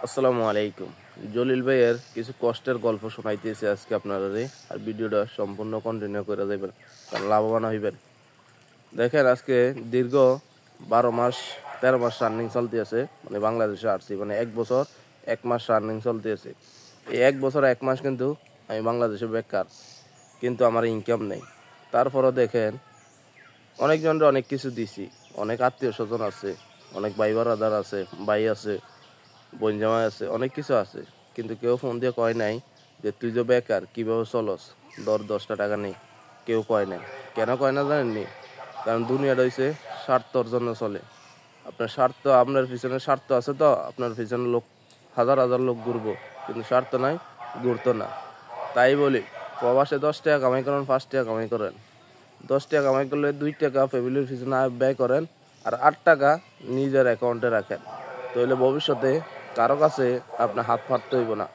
আসসালামু আলাইকুম। জলিল ভাইয়ের কিছু কষ্টের গল্প শোনাইতেছি আজকে আপনারা, আর ভিডিওটা সম্পূর্ণ কন্টিনিউ করে দেবেন, কারণ লাভবান হইবেন। দেখেন, আজকে দীর্ঘ 12 মাস 13 মাস রানিং চলতে আছে, মানে বাংলাদেশে আসছি, মানে 1 বছর 1 মাস রানিং চলতে আছে। এই 1 বছর 1 মাস কিন্তু আমি বাংলাদেশে বেকার, কিন্তু আমার ইনকাম নেই। তারপরও দেখেন, অনেকজনরা অনেক কিছু দিছি, অনেক আত্মীয় স্বজন আছে, অনেক ভাই বারাদার আছে, ভাই আছে, বোন জামাই আছে, অনেক কিছু আছে, কিন্তু কেউ ফোন দিয়ে কয় নাই যে তুই যে বেকার কীভাবে চলস, 10টা টাকা নেই। কেউ কয় নাই। কেন কয় না জানেননি? কারণ দুনিয়াটা হইছে স্বার্থর জন্য চলে। আপনার স্বার্থ, আপনার পিছনে স্বার্থ আছে তো আপনার পিছনে লোক, হাজার হাজার লোক ঘুরবো, কিন্তু স্বার্থ নাই, ঘুরতো না। তাই বলি, প্রবাসে 10 টাকা কামাই করেন, 5 টাকা কামাই করেন। 10 টাকা কামাই করলে 2 টাকা ফ্যামিলির পিছনে ব্যয় করেন, আর 8 টাকা নিজের অ্যাকাউন্টে রাখেন। তাহলে ভবিষ্যতে কারো কাছে আপনার হাত পাততে হইব না।